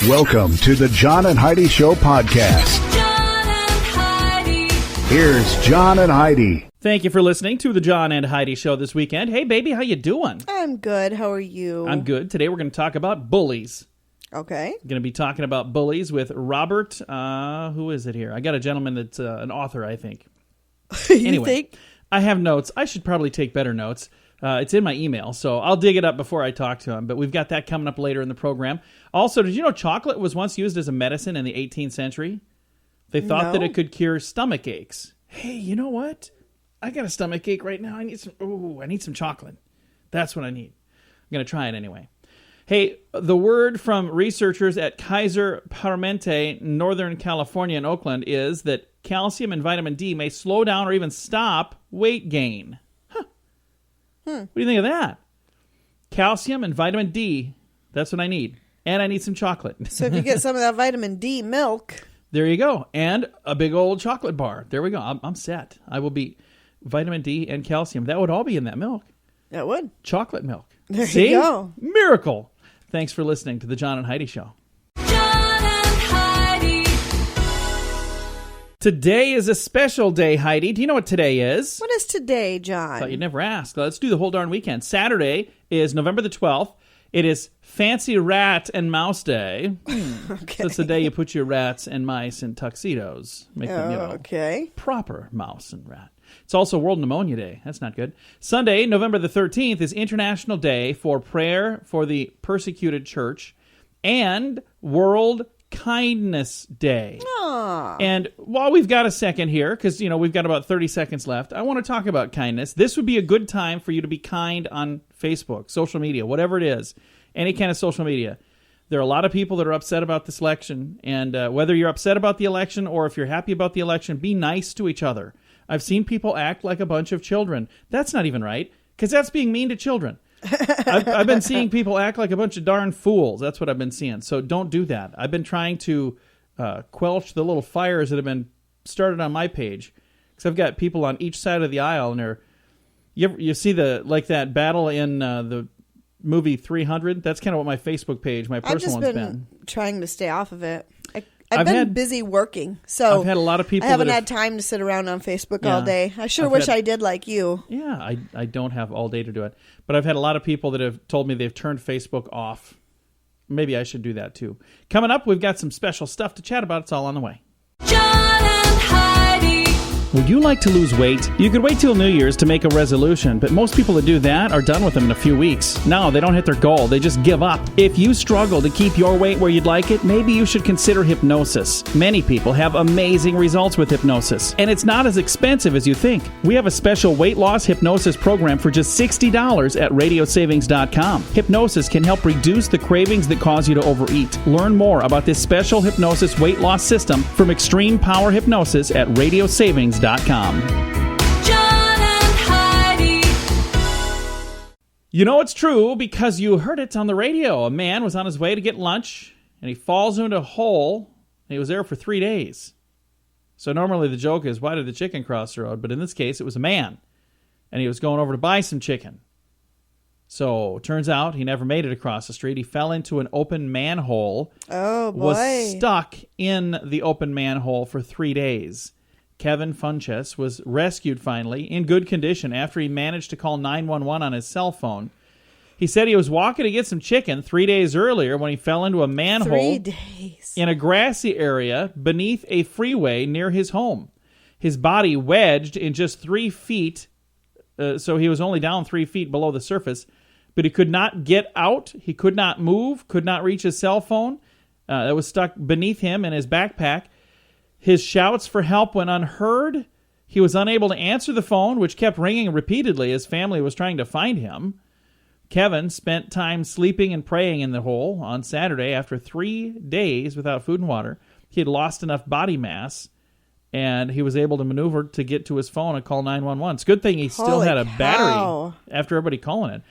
Welcome to the John and Heidi Show podcast. John and Heidi. Here's John and Heidi. Thank you for listening to the John and Heidi Show this weekend. Hey, baby, how you doing? I'm good. How are you? I'm good. Today we're going to talk about bullies. Okay. Going to be talking about bullies with Robert. Who is it here? I got a gentleman that's an author, I think. You think? I have notes. I should probably take better notes. It's in my email, so I'll dig it up before I talk to him. But we've got that coming up later in the program. Also, did you know chocolate was once used as a medicine in the 18th century? They thought that it could cure stomach aches. Hey, you know what? I got a stomach ache right now. I need some chocolate. That's what I need. I'm going to try it anyway. Hey, the word from researchers at Kaiser Permanente, Northern California in Oakland, is that calcium and vitamin D may slow down or even stop weight gain. What do you think of that? Calcium and vitamin D, that's what I need. And I need some chocolate. So if you get some of that vitamin D milk. There you go. And a big old chocolate bar. There we go. I'm set. I will be vitamin D and calcium. That would all be in that milk. That would. Chocolate milk. There See? you go. Miracle. Thanks for listening to the John and Heidi Show. John and Heidi. Today is a special day, Heidi. Do you know what today is? What is today, John? Thought you'd never ask. Let's do the whole darn weekend. Saturday is November the 12th. It is Fancy Rat and Mouse Day. Okay. So it's the day you put your rats and mice in tuxedos. Make them, okay. proper mouse and rat. It's also World Pneumonia Day. That's not good. Sunday, November the 13th, is International Day for Prayer for the Persecuted Church and World Kindness Day. Aww. And while we've got a second here, because, we've got about 30 seconds left, I want to talk about kindness. This would be a good time for you to be kind on Facebook, social media, whatever it is, any kind of social media. There are a lot of people that are upset about this election, and whether you're upset about the election or if you're happy about the election, be nice to each other. I've seen people act like a bunch of children. That's not even right, because that's being mean to children. I've been seeing people act like a bunch of darn fools. That's what I've been seeing. So don't do that. I've been trying to quelch the little fires that have been started on my page, because I've got people on each side of the aisle, and you see that battle in the movie 300. That's kind of what my Facebook page, my personal one's been. I've just been trying to stay off of it. I've been busy working, so I've had a lot of people. I haven't had time to sit around on Facebook all day. I sure wish I did like you. Yeah, I don't have all day to do it. But I've had a lot of people that have told me they've turned Facebook off. Maybe I should do that too. Coming up, we've got some special stuff to chat about. It's all on the way. John and Heidi. Would you like to lose weight? You could wait till New Year's to make a resolution, but most people that do that are done with them in a few weeks. No, they don't hit their goal. They just give up. If you struggle to keep your weight where you'd like it, maybe you should consider hypnosis. Many people have amazing results with hypnosis, and it's not as expensive as you think. We have a special weight loss hypnosis program for just $60 at radiosavings.com. Hypnosis can help reduce the cravings that cause you to overeat. Learn more about this special hypnosis weight loss system from Extreme Power Hypnosis at radiosavings.com. John and Heidi. You know it's true because you heard it on the radio. A man was on his way to get lunch, and he falls into a hole, and he was there for 3 days. So normally the joke is, why did the chicken cross the road? But in this case, it was a man, and he was going over to buy some chicken. So turns out he never made it across the street. He fell into an open manhole. Oh, boy. Was stuck in the open manhole for 3 days. Kevin Funches was rescued finally in good condition after he managed to call 911 on his cell phone. He said he was walking to get some chicken 3 days earlier when he fell into a manhole 3 days. in a grassy area beneath a freeway near his home. His body wedged in just 3 feet, so he was only down 3 feet below the surface, but he could not get out. He could not move, could not reach his cell phone. That was stuck beneath him in his backpack. His shouts for help went unheard. He was unable to answer the phone, which kept ringing repeatedly as family was trying to find him. Kevin spent time sleeping and praying in the hole on Saturday after 3 days without food and water. He had lost enough body mass, and he was able to maneuver to get to his phone and call 911. It's a good thing he still had a battery after everybody calling it.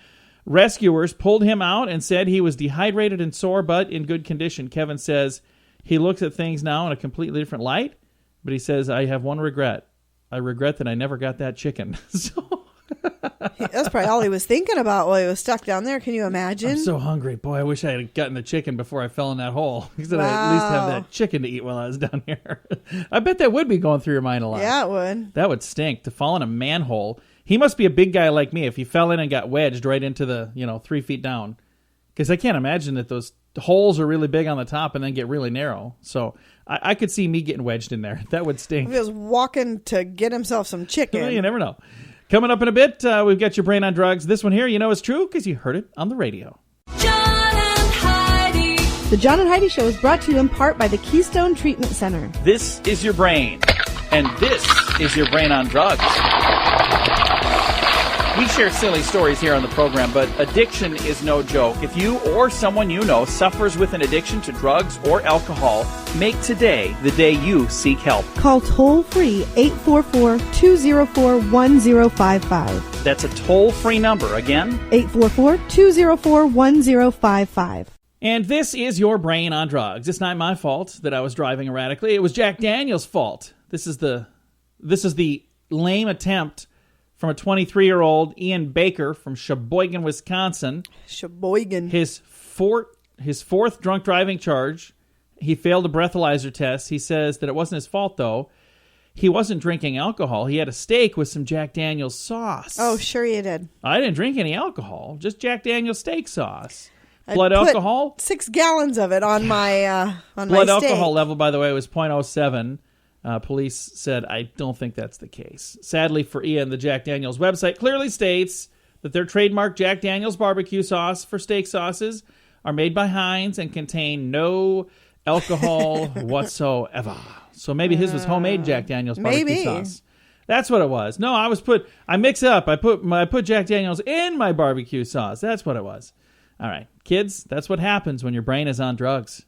Rescuers pulled him out and said he was dehydrated and sore, but in good condition. Kevin says he looks at things now in a completely different light, but he says, I have one regret. I regret that I never got that chicken. So That's probably all he was thinking about while he was stuck down there. Can you imagine? I'm so hungry. Boy, I wish I had gotten the chicken before I fell in that hole. Because I'd at least have that chicken to eat while I was down here. I bet that would be going through your mind a lot. Yeah, it would. That would stink, to fall in a manhole. He must be a big guy like me if he fell in and got wedged right into the, 3 feet down. Because I can't imagine that those holes are really big on the top and then get really narrow. So I could see me getting wedged in there. That would stink. He was walking to get himself some chicken. Well, you never know. Coming up in a bit, we've got your brain on drugs. This one here, you know it's true because you heard it on the radio. John and Heidi. The John and Heidi Show is brought to you in part by the Keystone Treatment Center. This is your brain, and this is your brain on drugs. We share silly stories here on the program, but addiction is no joke. If you or someone you know suffers with an addiction to drugs or alcohol, make today the day you seek help. Call toll-free 844-204-1055. That's a toll-free number. Again, 844-204-1055. And this is your brain on drugs. It's not my fault that I was driving erratically. It was Jack Daniels' fault. This is the lame attempt from a 23-year-old Ian Baker from Sheboygan, Wisconsin. Sheboygan. His fourth drunk driving charge. He failed a breathalyzer test. He says that it wasn't his fault, though. He wasn't drinking alcohol. He had a steak with some Jack Daniels sauce. Oh, sure you did. I didn't drink any alcohol, just Jack Daniels steak sauce. I Blood put alcohol? 6 gallons of it on my Blood my steak. alcohol level, by the way, was 0.07. Police said, I don't think that's the case. Sadly for Ian, the Jack Daniels website clearly states that their trademark Jack Daniels barbecue sauce for steak sauces are made by Heinz and contain no alcohol whatsoever. So maybe his was homemade Jack Daniels barbecue sauce. That's what it was. No, I mix up. I put Jack Daniels in my barbecue sauce. That's what it was. All right, kids, that's what happens when your brain is on drugs.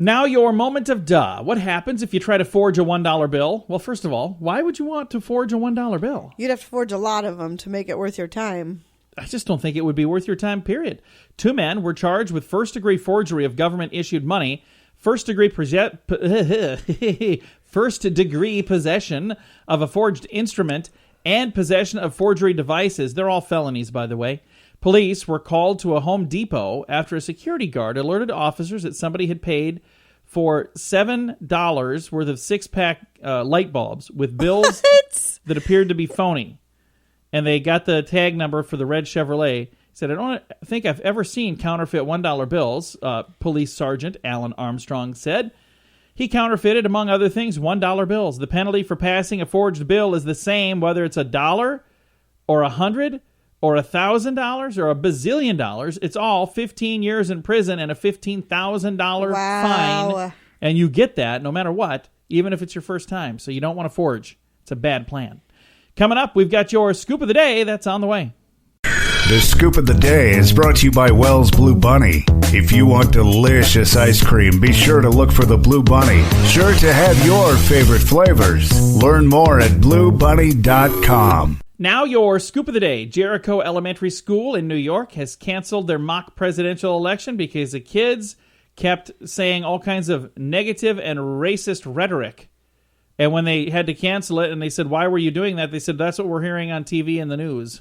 Now your moment of duh. What happens if you try to forge a $1 bill? Well, first of all, why would you want to forge a $1 bill? You'd have to forge a lot of them to make it worth your time. I just don't think it would be worth your time, period. 2 men were charged with first-degree forgery of government-issued money, first-degree possession of a forged instrument, and possession of forgery devices. They're all felonies, by the way. Police were called to a Home Depot after a security guard alerted officers that somebody had paid for $7 worth of 6-pack light bulbs with bills that appeared to be phony. And they got the tag number for the red Chevrolet. He said, I don't think I've ever seen counterfeit $1 bills, Police Sergeant Alan Armstrong said. He counterfeited, among other things, $1 bills. The penalty for passing a forged bill is the same whether it's $1 or $100 or $1,000 or $1 bazillion. It's all 15 years in prison and a $15,000 fine. And you get that no matter what, even if it's your first time. So you don't want to forge. It's a bad plan. Coming up, we've got your scoop of the day. That's on the way. The Scoop of the Day is brought to you by Wells Blue Bunny. If you want delicious ice cream, be sure to look for the Blue Bunny. Sure to have your favorite flavors. Learn more at bluebunny.com. Now your scoop of the day. Jericho Elementary School in New York has canceled their mock presidential election because the kids kept saying all kinds of negative and racist rhetoric. And when they had to cancel it and they said, why were you doing that? They said, that's what we're hearing on TV and the news.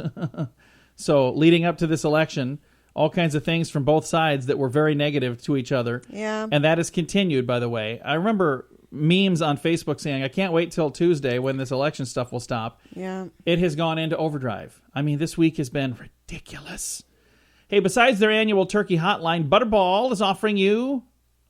So leading up to this election, all kinds of things from both sides that were very negative to each other. Yeah. And that has continued, by the way. I remember memes on Facebook saying, I can't wait till Tuesday when this election stuff will stop. Yeah. It has gone into overdrive. I mean, this week has been ridiculous. Hey, besides their annual turkey hotline, Butterball is offering you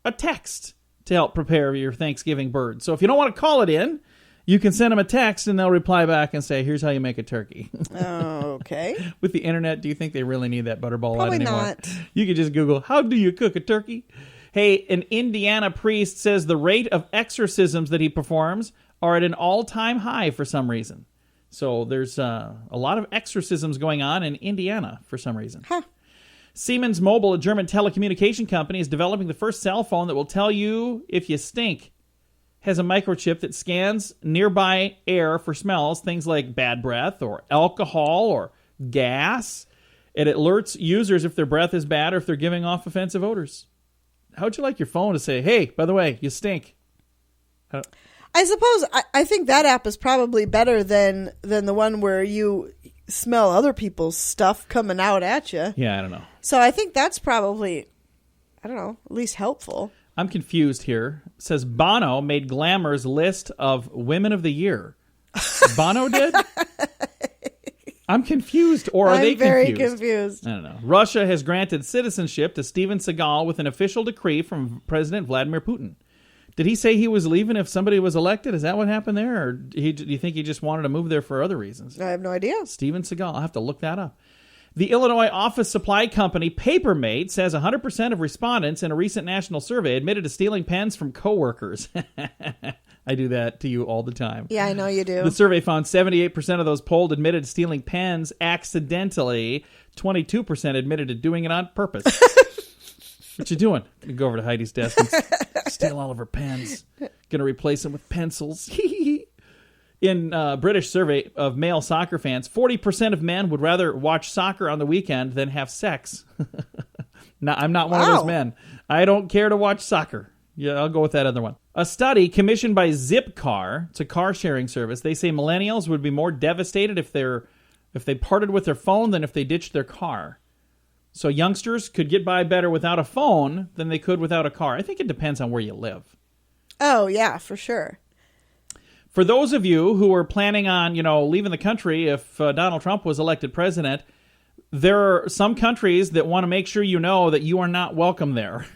a text to help prepare your Thanksgiving bird. So if you don't want to call it in, you can send them a text and they'll reply back and say, here's how you make a turkey. Okay. With the internet, do you think they really need that Butterball Probably out anymore? not. You could just Google, how do you cook a turkey? Hey, an Indiana priest says the rate of exorcisms that he performs are at an all-time high for some reason. So there's a lot of exorcisms going on in Indiana for some reason. Huh. Siemens Mobile, a German telecommunication company, is developing the first cell phone that will tell you if you stink. Has a microchip that scans nearby air for smells, things like bad breath or alcohol or gas. It alerts users if their breath is bad or if they're giving off offensive odors. How would you like your phone to say, hey, by the way, you stink? I I suppose I think that app is probably better than the one where you smell other people's stuff coming out at you. Yeah, I don't know. So I think that's probably, I don't know, at least helpful. I'm confused here. It says Bono made Glamour's list of Women of the Year. Bono did? I'm confused, or are they confused? I'm very confused. I don't know. Russia has granted citizenship to Steven Seagal with an official decree from President Vladimir Putin. Did he say he was leaving if somebody was elected? Is that what happened there? Or do you think he just wanted to move there for other reasons? I have no idea. Steven Seagal. I'll have to look that up. The Illinois office supply company Papermate says 100% of respondents in a recent national survey admitted to stealing pens from coworkers. I do that to you all the time. Yeah, I know you do. The survey found 78% of those polled admitted to stealing pens accidentally. 22% admitted to doing it on purpose. What you doing? You go over to Heidi's desk and steal all of her pens. Gonna replace them with pencils. In a British survey of male soccer fans, 40% of men would rather watch soccer on the weekend than have sex. Now, I'm not one of those men. I don't care to watch soccer. Yeah, I'll go with that other one. A study commissioned by Zipcar, it's a car sharing service. They say millennials would be more devastated if they parted with their phone than if they ditched their car. So youngsters could get by better without a phone than they could without a car. I think it depends on where you live. Oh, yeah, for sure. For those of you who are planning on, leaving the country if Donald Trump was elected president, there are some countries that want to make sure you know that you are not welcome there.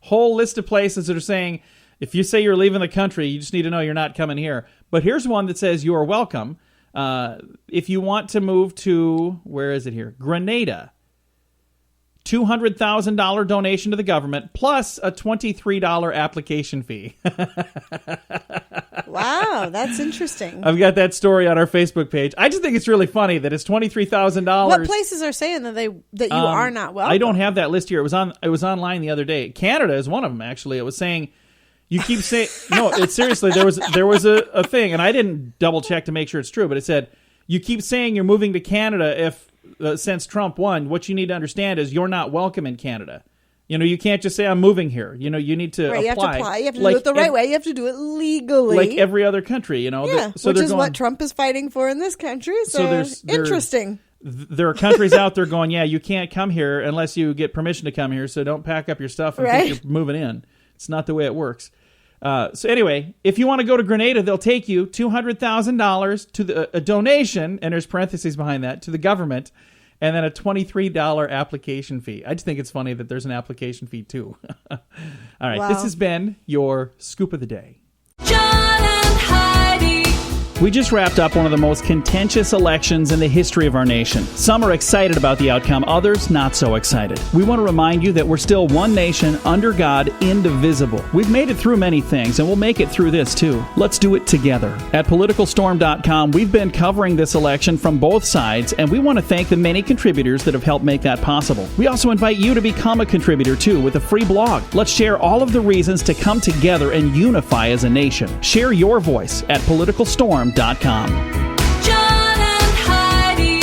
Whole list of places that are saying, if you say you're leaving the country, you just need to know you're not coming here. But here's one that says you are welcome. If you want to move to, where is it here? Grenada. $200,000 donation to the government plus a $23 application fee. Wow, that's interesting. I've got that story on our Facebook page. I just think it's really funny that it's $23,000. What places are saying that you are not welcome? I don't have that list here. It was online the other day. Canada is one of them, actually. It was saying, you keep saying, no, it's seriously, there was a thing, and I didn't double check to make sure it's true, but it said, you keep saying you're moving to Canada since Trump won. What you need to understand is you're not welcome in Canada. You can't just say I'm moving here. You need to apply. You have to apply. You have to do it the right way. You have to do it legally. Like every other country, Yeah, which is what Trump is fighting for in this country. So there's interesting. There are countries out there going, yeah, you can't come here unless you get permission to come here, so don't pack up your stuff and think you're moving in. It's not the way it works. So anyway, if you want to go to Grenada, they'll take you $200,000 to a donation, and there's parentheses behind that, to the government, and then a $23 application fee. I just think it's funny that there's an application fee, too. All right, This has been your Scoop of the Day. John and Heidi. We just wrapped up one of the most contentious elections in the history of our nation. Some are excited about the outcome, others not so excited. We want to remind you that we're still one nation, under God, indivisible. We've made it through many things, and we'll make it through this too. Let's do it together. At PoliticalStorm.com, we've been covering this election from both sides, and we want to thank the many contributors that have helped make that possible. We also invite you to become a contributor too with a free blog. Let's share all of the reasons to come together and unify as a nation. Share your voice at PoliticalStorm.com. John and Heidi.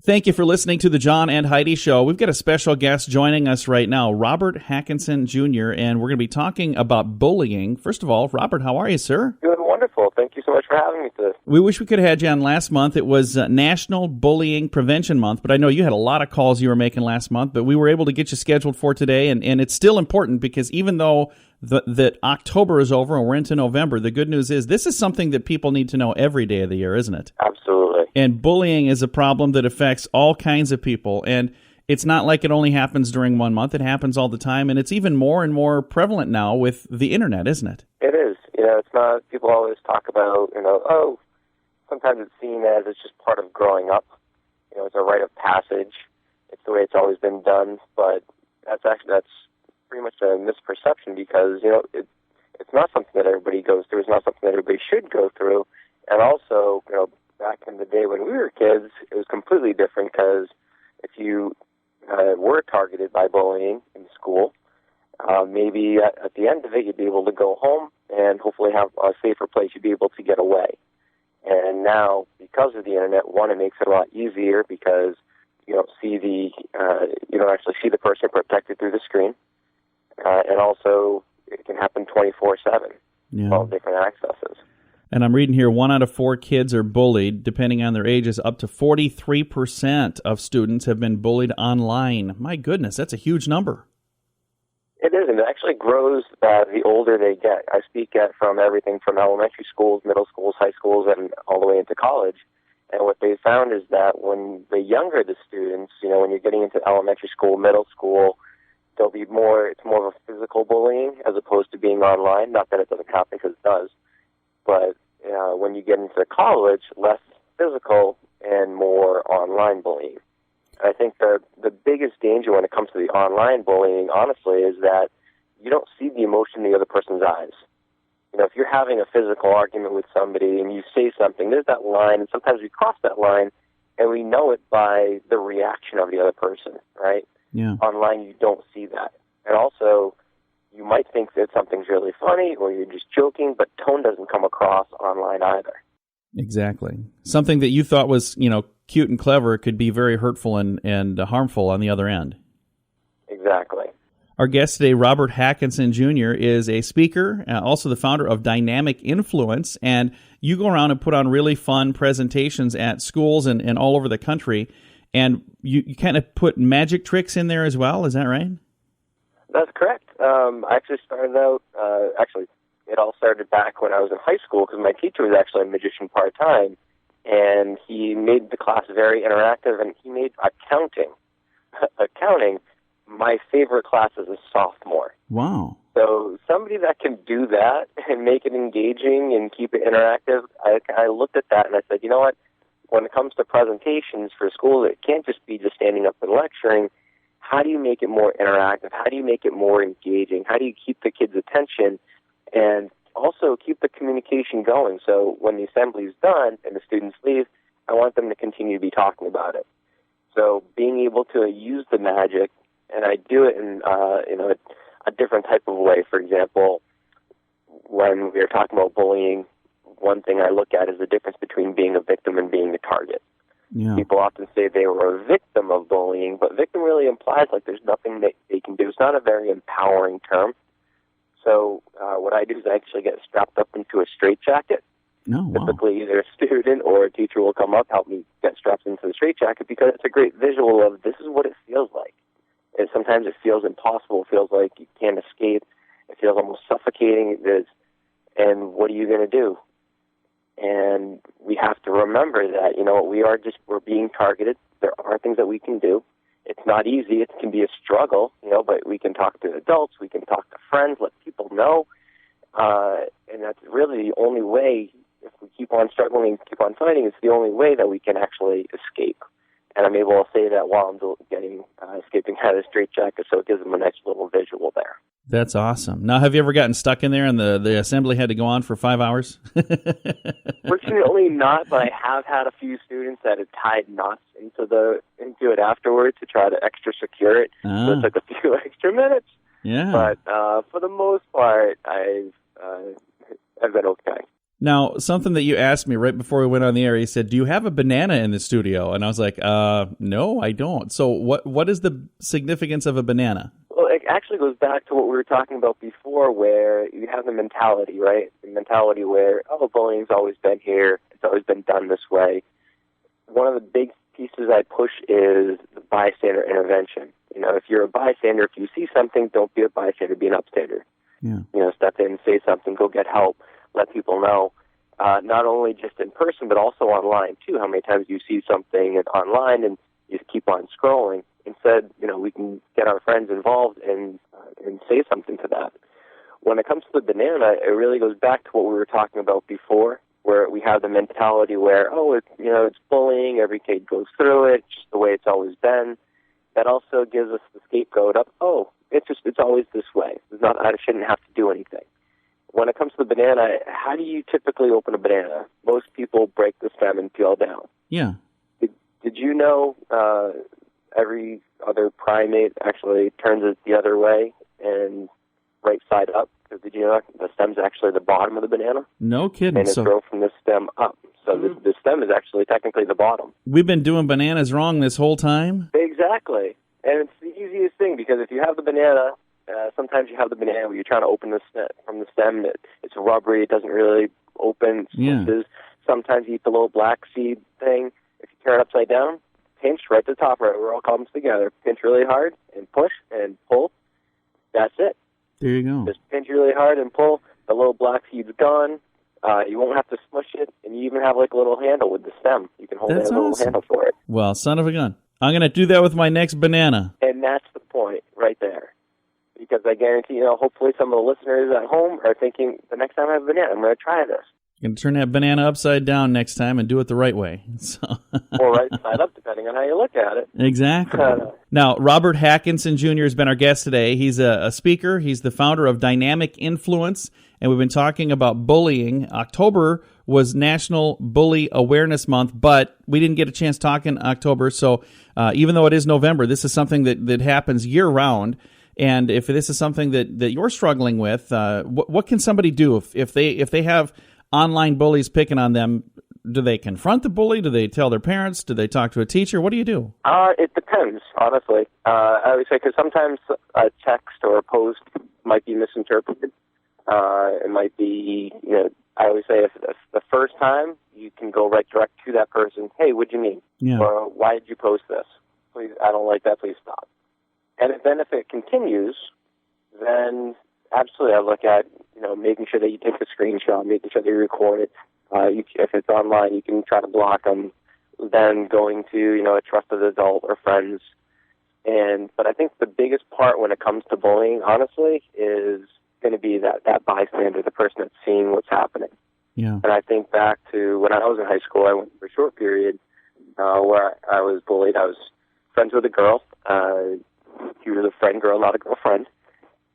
Thank you for listening to the John and Heidi Show. We've got a special guest joining us right now, Robert Hackenson Jr., and we're going to be talking about bullying. First of all, Robert, how are you, sir? Doing wonderful. Thank you so much for having me today. We wish we could have had you on last month. It was National Bullying Prevention Month, but I know you had a lot of calls you were making last month, but we were able to get you scheduled for today, and it's still important because even though that October is over and we're into November, the good news is this is something that people need to know every day of the year, isn't it? Absolutely. And bullying is a problem that affects all kinds of people, and it's not like it only happens during 1 month. It happens all the time, and it's even more and more prevalent now with the internet, isn't it? It is. It's not, people always talk about, sometimes it's seen as it's just part of growing up. It's a rite of passage. It's the way it's always been done, but that's pretty much a misperception because, it's not something that everybody goes through. It's not something that everybody should go through. And also, back in the day when we were kids, it was completely different because if you were targeted by bullying in school, maybe at the end of it, you'd be able to go home and hopefully have a safer place. You'd be able to get away. And now, because of the internet, one, it makes it a lot easier because you don't actually see the person protected through the screen. And also, it can happen 24/7. all different accesses. And I'm reading here, 1 out of 4 kids are bullied, depending on their ages. Up to 43% of students have been bullied online. My goodness, that's a huge number. It is, and it actually grows the older they get. I speak from everything from elementary schools, middle schools, high schools, and all the way into college. And what they found is that when the younger the students, when you're getting into elementary school, middle school, it's more of a physical bullying as opposed to being online. Not that it doesn't happen, because it does. But when you get into college, less physical and more online bullying. I think the biggest danger when it comes to the online bullying, honestly, is that you don't see the emotion in the other person's eyes. If you're having a physical argument with somebody and you say something, there's that line, and sometimes we cross that line, and we know it by the reaction of the other person, right? Yeah. Online, you don't see that. And also, you might think that something's really funny or you're just joking, but tone doesn't come across online either. Exactly. Something that you thought was, cute and clever could be very hurtful and harmful on the other end. Exactly. Our guest today, Robert Hackenson Jr., is a speaker, also the founder of Dynamic Influence, and you go around and put on really fun presentations at schools and all over the country, and you kind of put magic tricks in there as well, is that right? That's correct. I actually started out, it all started back when I was in high school, because my teacher was actually a magician part-time, and he made the class very interactive, and he made accounting my favorite class as a sophomore. Wow. So somebody that can do that and make it engaging and keep it interactive, I looked at that and I said, you know what, when it comes to presentations for school, it can't just be just standing up and lecturing. How do you make it more interactive? How do you make it more engaging? How do you keep the kids' attention and also keep the communication going? So when the assembly is done and the students leave, I want them to continue to be talking about it. So being able to use the magic, and I do it in a different type of way. For example, when we are talking about bullying, one thing I look at is the difference between being a victim and being a target. Yeah. People often say they were a victim of bullying, but victim really implies like there's nothing that they can do. It's not a very empowering term. So what I do is I actually get strapped up into a straitjacket. Oh, wow. Typically, either a student or a teacher will come up, help me get strapped into the straitjacket, because it's a great visual of this is what it feels like. And sometimes it feels impossible. It feels like you can't escape. It feels almost suffocating. And what are you going to do? And we have to remember that, we're being targeted. There are things that we can do. It's not easy. It can be a struggle, but we can talk to adults. We can talk to friends, let people know. And that's really the only way. If we keep on struggling, keep on fighting, it's the only way that we can actually escape. And I'm able to say that while I'm escaping out of the straitjacket, so it gives them a nice little visual there. That's awesome. Now, have you ever gotten stuck in there and the assembly had to go on for 5 hours? Fortunately not, but I have had a few students that have tied knots into it afterwards to try to extra secure it. So it took a few extra minutes. Yeah. But for the most part, I've been okay. Now, something that you asked me right before we went on the air, you said, do you have a banana in the studio? And I was like, no, I don't. So what is the significance of a banana? Well, it actually goes back to what we were talking about before, where you have the mentality, right? The mentality where, bullying's always been here. It's always been done this way. One of the big pieces I push is the bystander intervention. If you're a bystander, if you see something, don't be a bystander, be an upstander. Yeah. Step in, say something, go get help. Let people know, not only just in person, but also online, too. How many times you see something online and you just keep on scrolling. Instead, we can get our friends involved and say something to that. When it comes to the banana, it really goes back to what we were talking about before, where we have the mentality where, it's bullying, every kid goes through it, just the way it's always been. That also gives us the scapegoat of, it's always this way. I shouldn't have to do anything. When it comes to the banana, how do you typically open a banana? Most people break the stem and peel down. Yeah. Did you know every other primate actually turns it the other way and right side up? Did you know the stem's actually the bottom of the banana? No kidding. And it's grown from the stem up. So the stem is actually technically the bottom. We've been doing bananas wrong this whole time? Exactly. And it's the easiest thing, because if you have the banana sometimes you have the banana where you're trying to open from the stem. It's rubbery. It doesn't really open. Yeah. Sometimes you eat the little black seed thing. If you turn it upside down, pinch right to the top, right where it all comes together. Pinch really hard and push and pull. That's it. There you go. Just pinch really hard and pull. The little black seed's gone. You won't have to smush it, and you even have like a little handle with the stem. You can hold a little handle for it. Well, son of a gun. I'm going to do that with my next banana. And that's the point right there. Because I guarantee, hopefully some of the listeners at home are thinking, the next time I have a banana, I'm going to try this. Going to turn that banana upside down next time and do it the right way. So. Or right side up, depending on how you look at it. Exactly. Now, Robert Hackenson Jr. has been our guest today. He's a speaker. He's the founder of Dynamic Influence, and we've been talking about bullying. October was National Bully Awareness Month, but we didn't get a chance to talk in October, so even though it is November, this is something that happens year-round. And if this is something that you're struggling with, what can somebody do if they have online bullies picking on them? Do they confront the bully? Do they tell their parents? Do they talk to a teacher? What do you do? It depends, honestly. I would say because sometimes a text or a post might be misinterpreted. It might be, I always say if the first time, you can go right direct to that person. Hey, what'd you mean? Yeah. Or why did you post this? Please, I don't like that. Please stop. And then if it continues, then absolutely I look at, making sure that you take a screenshot, making sure that you record it. If it's online, you can try to block them. Then going to, a trusted adult or friends. But I think the biggest part when it comes to bullying, honestly, is going to be that bystander, the person that's seeing what's happening. Yeah. And I think back to when I was in high school, I went for a short period where I was bullied. I was friends with a girl. She was a friend girl, not a girlfriend.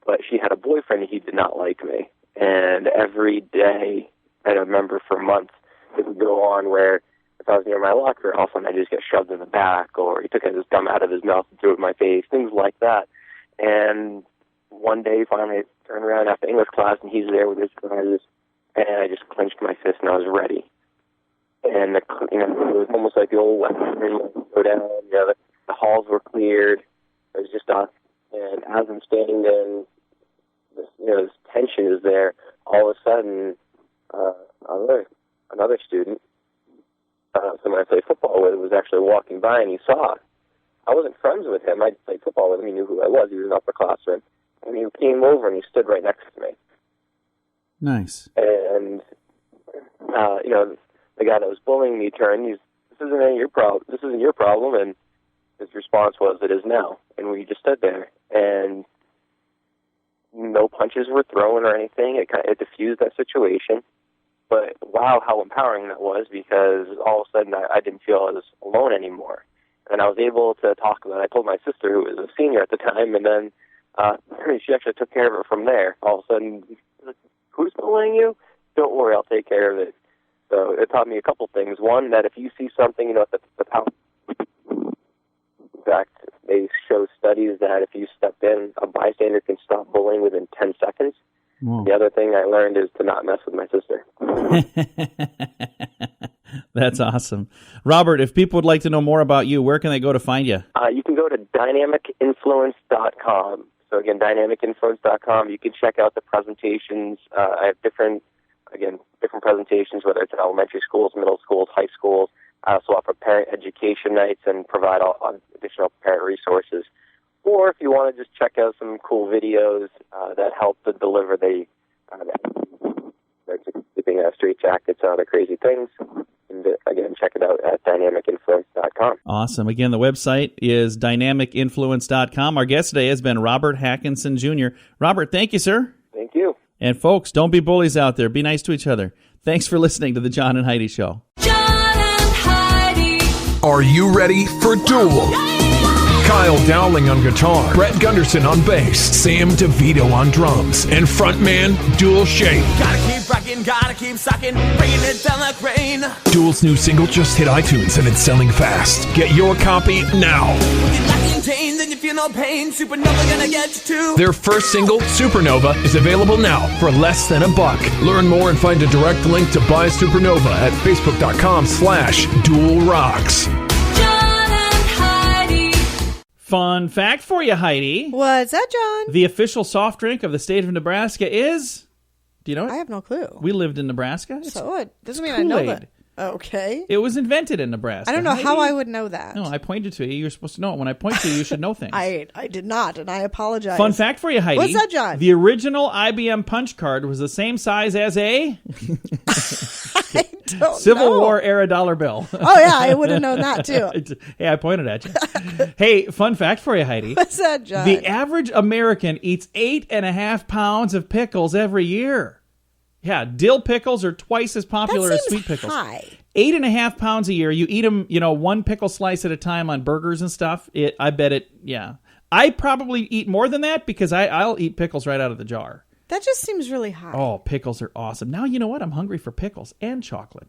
But she had a boyfriend and he did not like me. And every day, I remember for months, it would go on where if I was near my locker, all of a sudden I'd just get shoved in the back, or he took his gum out of his mouth and threw it in my face, things like that. And one day, finally, I turned around after English class, and he's there with his friends, and I just clenched my fist, and I was ready. And, it was almost like the old West Room go down, the halls were cleared, it was just us. And as I'm standing there, and this tension is there, all of a sudden, another student, someone I played football with, was actually walking by, and he saw it. I wasn't friends with him. I played football with him. He knew who I was. He was an upperclassman. And he came over, and he stood right next to me. Nice. And, the guy that was bullying me turned, this isn't your problem. This isn't your problem. And his response was, it is now. And we just stood there. And no punches were thrown or anything. It diffused that situation. But wow, how empowering that was, because all of a sudden I didn't feel I was alone anymore. And I was able to talk about it. I told my sister, who was a senior at the time, and then she actually took care of it from there. All of a sudden, who's bullying you? Don't worry, I'll take care of it. So it taught me a couple things. One, that if you see something, the power. In fact, they show studies that if you step in, a bystander can stop bullying within 10 seconds. Whoa. The other thing I learned is to not mess with my sister. That's awesome. Robert, if people would like to know more about you, where can they go to find you? You can go to dynamicinfluence.com. So again, dynamicinfluence.com. You can check out the presentations. I have different presentations, whether it's in elementary schools, middle schools, high schools. I also offer parent education nights and provide additional parent resources. Or if you want to just check out some cool videos that help to deliver the sleeping straight jackets and other crazy things. And again, check it out at dynamicinfluence.com. Awesome. Again, the website is dynamicinfluence.com. Our guest today has been Robert Hackenson Jr. Robert, thank you, sir. Thank you. And folks, don't be bullies out there. Be nice to each other. Thanks for listening to the John and Heidi Show. John and Heidi. Are you ready for Duel? Kyle Dowling on guitar, Brett Gunderson on bass, Sam DeVito on drums, and frontman Duel Shape. Gotta keep rocking, gotta keep sucking, bringing it down like rain. Duel's new single just hit iTunes and it's selling fast. Get your copy now. You're lacking pain, then you feel no pain. Supernova gonna get you too. Their first single, Supernova, is available now for less than $1. Learn more and find a direct link to buy Supernova at facebook.com/duelrocks. Fun fact for you, Heidi. What's that, John? The official soft drink of the state of Nebraska is... Do you know it? I have no clue. We lived in Nebraska. So it doesn't mean I know that. Okay. It was invented in Nebraska. I don't know Heidi. how I would know that. No, I pointed to you. You're supposed to know it. When I point to you, you should know things. I did not, and I apologize. Fun fact for you, Heidi. What's that, John? The original IBM punch card was the same size as a I don't Civil know. War era dollar bill. Oh, yeah, I would have known that, too. Hey, I pointed at you. Hey, fun fact for you, Heidi. What's that, John? The average American eats 8.5 pounds of pickles every year. Yeah, dill pickles are twice as popular as sweet pickles. High. 8.5 pounds a year. You eat them, one pickle slice at a time on burgers and stuff. I bet it, yeah. I probably eat more than that because I'll eat pickles right out of the jar. That just seems really high. Oh, pickles are awesome. Now, you know what? I'm hungry for pickles and chocolate.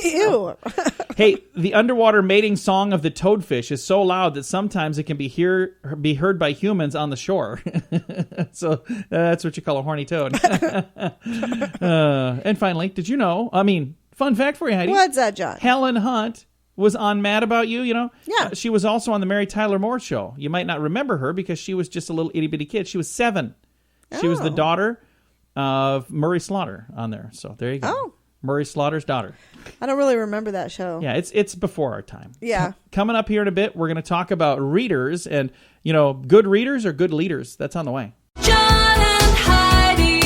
Ew. Hey, the underwater mating song of the toadfish is so loud that sometimes it can be heard by humans on the shore. So that's what you call a horny toad. And finally, did you know, fun fact for you, Heidi. What's that, John? Helen Hunt was on Mad About You, Yeah. She was also on the Mary Tyler Moore Show. You might not remember her because she was just a little itty-bitty kid. She was 7. She was the daughter of Murray Slaughter on there. So there you go. Oh. Murray Slaughter's daughter. I don't really remember that show. Yeah, it's before our time. Yeah. Coming up here in a bit, we're going to talk about readers and, good readers or good leaders. That's on the way. John and Heidi.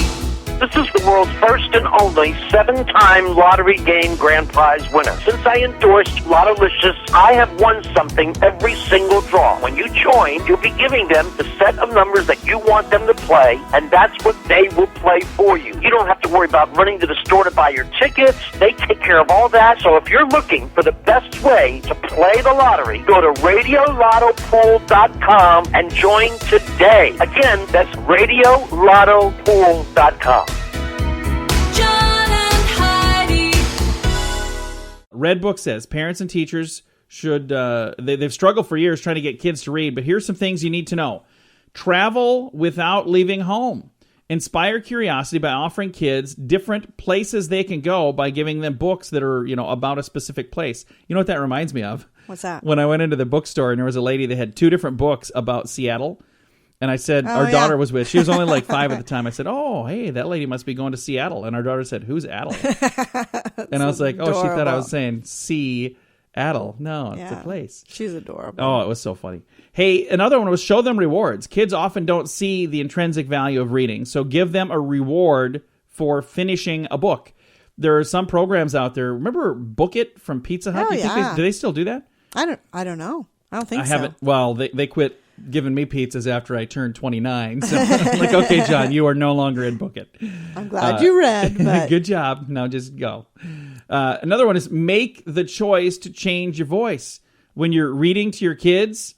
This is the world's first and only 7-time lottery game grand prize winner. Since I endorsed Lottolicious, I have won something every single draw. When you join, you'll be giving them the set of numbers that you want them to play, and that's what they will play for you. You don't have to worry about running to the store to buy your tickets. They take care of all that. So if you're looking for the best way to play the lottery, go to RadioLottoPool.com and join today. Again, that's RadioLottoPool.com. John and Heidi. Redbook says parents and teachers should, they've struggled for years trying to get kids to read, but here's some things you need to know. Travel without leaving home. Inspire curiosity by offering kids different places they can go by giving them books that are, about a specific place. You know what that reminds me of? What's that? When I went into the bookstore and there was a lady that had 2 different books about Seattle. And I said, our daughter was with, she was only like 5 at the time. I said, oh, hey, that lady must be going to Seattle. And our daughter said, who's Addle? And I was like, oh, she thought I was saying Seattle. No, it's a place. She's adorable. Oh, it was so funny. Hey, another one was show them rewards. Kids often don't see the intrinsic value of reading. So give them a reward for finishing a book. There are some programs out there. Remember Book It from Pizza Hut? Oh, yeah. Do they still do that? I don't know. I don't think I so. haven't. Well, they quit giving me pizzas after I turned 29. So I'm like, okay, John, you are no longer in Book It. I'm glad you read. But... Good job. Now just go. Another one is make the choice to change your voice. When you're reading to your kids,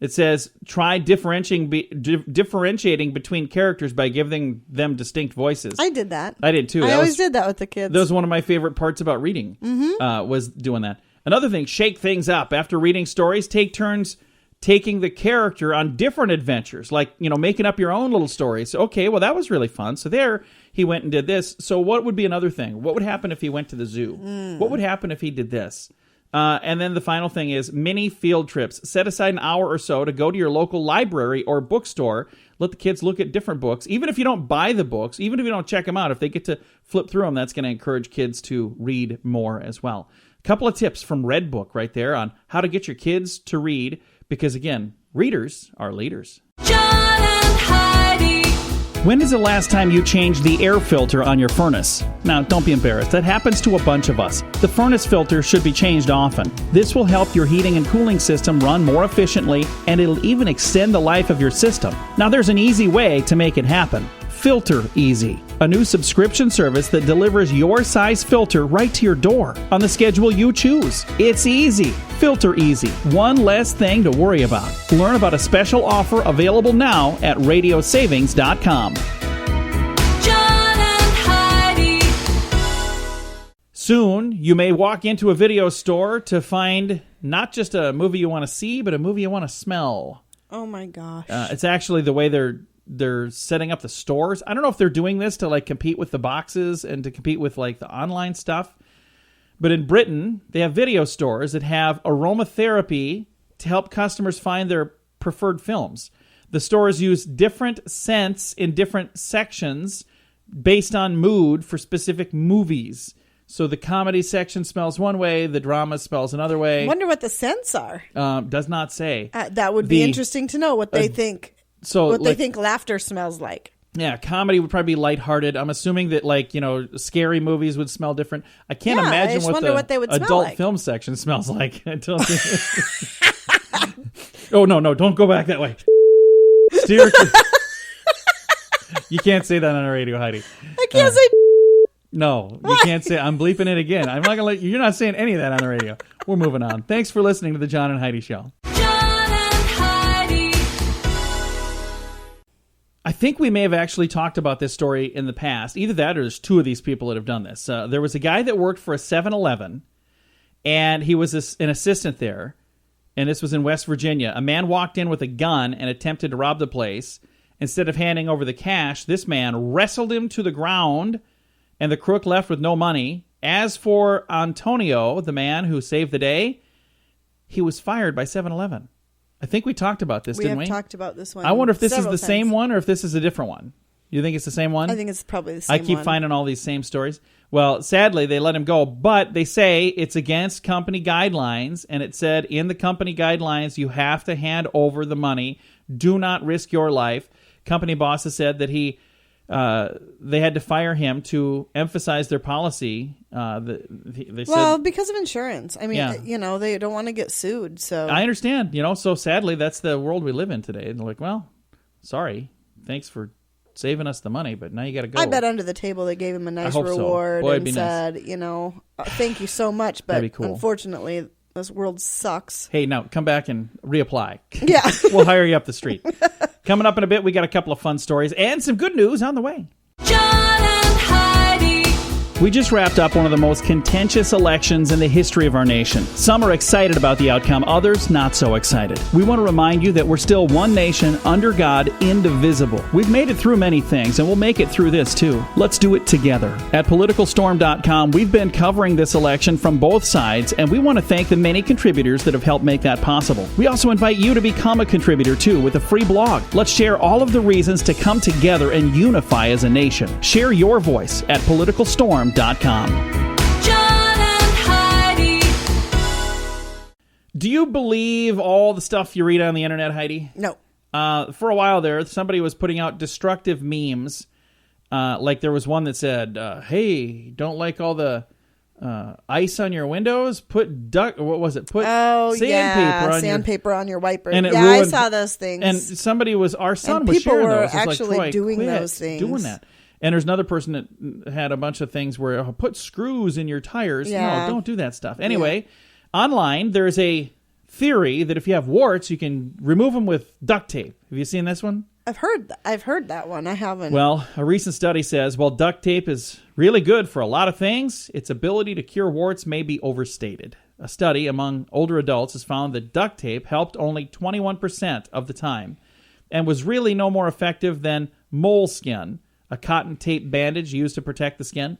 it says try differentiating between characters by giving them distinct voices. I did that. I did too. I always did that with the kids. That was one of my favorite parts about reading, was doing that. Another thing, shake things up. After reading stories, take turns taking the character on different adventures, like, making up your own little stories. So, okay, well, that was really fun. So there he went and did this. So what would be another thing? What would happen if he went to the zoo? What would happen if he did this? And then the final thing is mini field trips. Set aside an hour or so to go to your local library or bookstore. Let the kids look at different books. Even if you don't buy the books, even if you don't check them out, if they get to flip through them, that's going to encourage kids to read more as well. A couple of tips from Redbook right there on how to get your kids to read. Because, again, readers are leaders. John and Heidi. When is the last time you changed the air filter on your furnace? Now, don't be embarrassed. That happens to a bunch of us. The furnace filter should be changed often. This will help your heating and cooling system run more efficiently, and it'll even extend the life of your system. Now, there's an easy way to make it happen. Filter Easy, a new subscription service that delivers your size filter right to your door on the schedule you choose. It's easy. Filter Easy. One less thing to worry about. Learn about a special offer available now at radiosavings.com. John and Heidi. Soon, you may walk into a video store to find not just a movie you want to see, but a movie you want to smell. Oh my gosh. It's actually the way they're setting up the stores. I don't know if they're doing this to compete with the boxes and to compete with the online stuff. But in Britain, they have video stores that have aromatherapy to help customers find their preferred films. The stores use different scents in different sections based on mood for specific movies. So the comedy section smells one way, the drama smells another way. I wonder what the scents are. Does not say. That would be interesting to know what they think. So they think laughter smells like. Yeah, comedy would probably be lighthearted. I'm assuming that, scary movies would smell different. I can't imagine what the adult film section smells like. Oh, no, don't go back that way. Steer. You can't say that on the radio, Heidi. I can't say. No, you can't say. I'm bleeping it again. I'm not gonna let you. You're not saying any of that on the radio. We're moving on. Thanks for listening to the John and Heidi Show. John and Heidi. I think we may have actually talked about this story in the past. Either that or there's two of these people that have done this. There was a guy that worked for a 7-Eleven, and he was an assistant there, and this was in West Virginia. A man walked in with a gun and attempted to rob the place. Instead of handing over the cash, this man wrestled him to the ground, and the crook left with no money. As for Antonio, the man who saved the day, he was fired by 7-Eleven. I think we talked about this, didn't we? We have talked about this one. I wonder if this is the times. same one or if this is a different one. You think it's the same one? I think it's probably the same one. I keep finding all these same stories. Well, sadly, they let him go, but they say it's against company guidelines, and it said in the company guidelines you have to hand over the money. Do not risk your life. Company bosses said that they had to fire him to emphasize their policy. They said, because of insurance. I mean, they don't want to get sued. So I understand. So sadly, that's the world we live in today. They're like, well, sorry, thanks for saving us the money, but now you got to go. I bet under the table they gave him a nice reward and said, thank you so much, but cool. Unfortunately, this world sucks. Hey, now come back and reapply. Yeah. We'll hire you up the street. Coming up in a bit, we got a couple of fun stories and some good news on the way. John and Heidi. We just wrapped up one of the most contentious elections in the history of our nation. Some are excited about the outcome, others not so excited. We want to remind you that we're still one nation, under God, indivisible. We've made it through many things, and we'll make it through this too. Let's do it together. At PoliticalStorm.com, we've been covering this election from both sides, and we want to thank the many contributors that have helped make that possible. We also invite you to become a contributor too with a free blog. Let's share all of the reasons to come together and unify as a nation. Share your voice at PoliticalStorm.com. John and Heidi. Do you believe all the stuff you read on the internet, Heidi? No. For a while there, somebody was putting out destructive memes. Like there was one that said, hey, don't like all the ice on your windows? Put sandpaper on your wiper. And I saw those things. And somebody our son was sharing those. People were actually like, doing those things. Doing that. And there's another person that had a bunch of things where put screws in your tires. Yeah. No, don't do that stuff. Anyway, online there's a theory that if you have warts, you can remove them with duct tape. Have you seen this one? I've heard that one. I haven't. Well, a recent study says while duct tape is really good for a lot of things, its ability to cure warts may be overstated. A study among older adults has found that duct tape helped only 21% of the time and was really no more effective than moleskin, a cotton tape bandage used to protect the skin.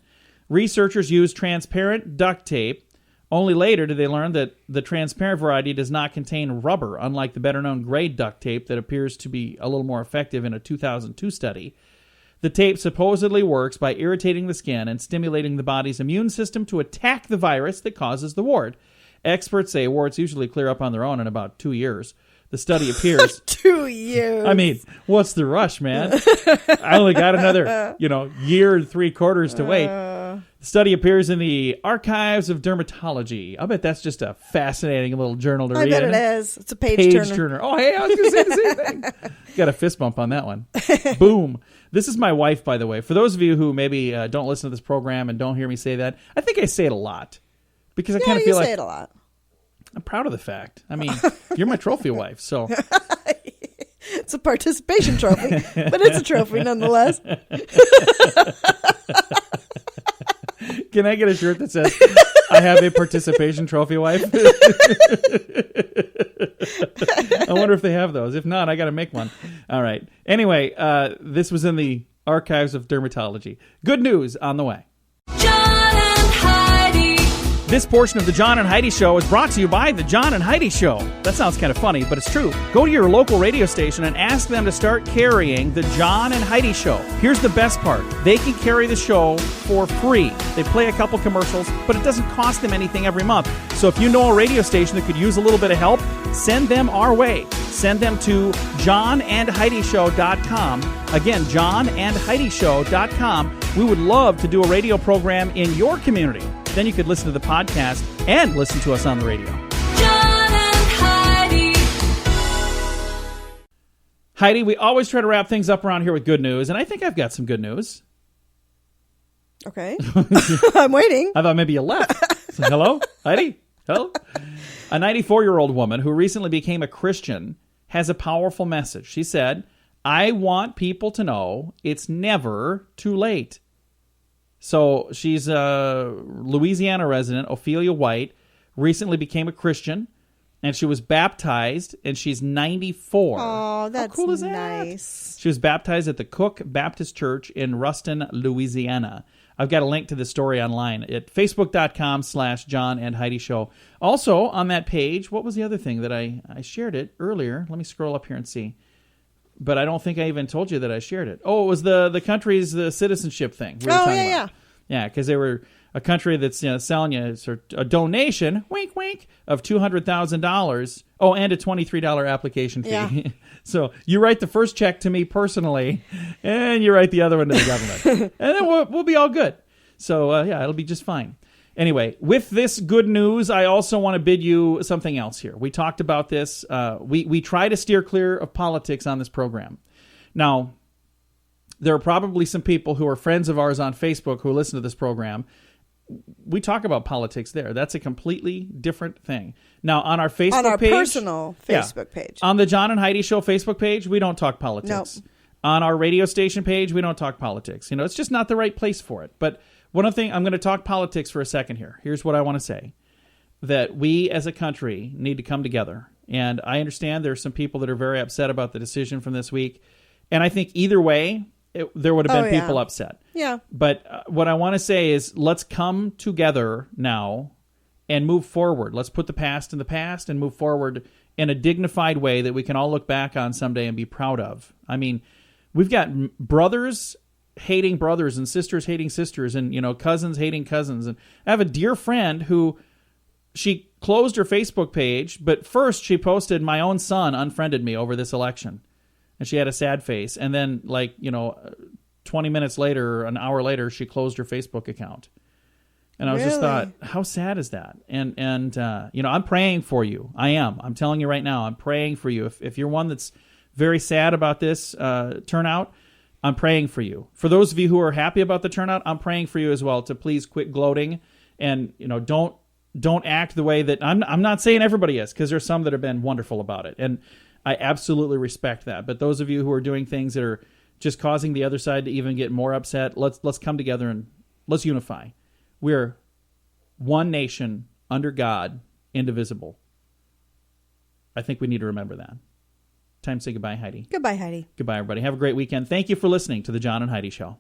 Researchers used transparent duct tape. Only later did they learn that the transparent variety does not contain rubber, unlike the better-known gray duct tape that appears to be a little more effective in a 2002 study. The tape supposedly works by irritating the skin and stimulating the body's immune system to attack the virus that causes the wart. Experts say warts usually clear up on their own in about 2 years. The study appears 2 years. I mean, what's the rush, man? I only got another, year and 3/4 to wait. The study appears in the Archives of Dermatology. I bet that's just a fascinating little journal to read. I bet it is. It's a page turner. Oh, hey, I was going to say the same thing. Got a fist bump on that one. Boom. This is my wife, by the way. For those of you who maybe don't listen to this program and don't hear me say that, I think I say it a lot because I kind of feel like you say it a lot. I'm proud of the fact. I mean, you're my trophy wife, so. It's a participation trophy, but it's a trophy nonetheless. Can I get a shirt that says, I have a participation trophy wife? I wonder if they have those. If not, I got to make one. All right. Anyway, this was in the Archives of Dermatology. Good news on the way. John and Heidi. This portion of the John and Heidi Show is brought to you by the John and Heidi Show. That sounds kind of funny, but it's true. Go to your local radio station and ask them to start carrying the John and Heidi Show. Here's the best part. They can carry the show for free. They play a couple commercials, but it doesn't cost them anything every month. So if you know a radio station that could use a little bit of help, send them our way. Send them to johnandheidishow.com. Again, johnandheidishow.com. We would love to do a radio program in your community. Then you could listen to the podcast and listen to us on the radio. John and Heidi. Heidi, we always try to wrap things up around here with good news, and I think I've got some good news. Okay. I'm waiting. I thought maybe you left. So, hello, Heidi? Hello? A 94-year-old woman who recently became a Christian has a powerful message. She said, I want people to know it's never too late. So she's a Louisiana resident, Ophelia White, recently became a Christian, and she was baptized, and she's 94. Oh, that's How cool is that? nice. She was baptized at the Cook Baptist Church in Ruston, Louisiana. I've got a link to the story online at facebook.com/John and Heidi Show. Also, on that page, what was the other thing that I shared it earlier? Let me scroll up here and see. But I don't think I even told you that I shared it. Oh, it was the country's the citizenship thing. We were talking about. Yeah, because they were a country that's selling you a donation, wink, wink, of $200,000. Oh, and a $23 application fee. Yeah. So you write the first check to me personally, and you write the other one to the government. And then we'll be all good. So, it'll be just fine. Anyway, with this good news, I also want to bid you something else here. We talked about this. We try to steer clear of politics on this program. Now, there are probably some people who are friends of ours on Facebook who listen to this program. We talk about politics there. That's a completely different thing. Now, on our Facebook on our page, personal Facebook page. On the John and Heidi Show Facebook page, we don't talk politics. Nope. On our radio station page, we don't talk politics. It's just not the right place for it. But one other thing, I'm going to talk politics for a second here. Here's what I want to say. That we as a country need to come together. And I understand there's some people that are very upset about the decision from this week. And I think either way, there would have been people upset. Yeah. But what I want to say is let's come together now and move forward. Let's put the past in the past and move forward in a dignified way that we can all look back on someday and be proud of. I mean, we've got brothers hating brothers and sisters hating sisters and, cousins hating cousins. And I have a dear friend who she closed her Facebook page, but first she posted, my own son unfriended me over this election. And she had a sad face. And then 20 minutes later, or an hour later, she closed her Facebook account. And I was just thought, how sad is that? And I'm praying for you. I am. I'm telling you right now, I'm praying for you. If you're one that's very sad about this turnout, I'm praying for you. For those of you who are happy about the turnout, I'm praying for you as well to please quit gloating and don't act the way that I'm not saying everybody is, because there's some that have been wonderful about it. And I absolutely respect that. But those of you who are doing things that are just causing the other side to even get more upset, let's come together and let's unify. We're one nation under God, indivisible. I think we need to remember that. Time to say goodbye, Heidi. Goodbye, Heidi. Goodbye, everybody. Have a great weekend. Thank you for listening to The John and Heidi Show.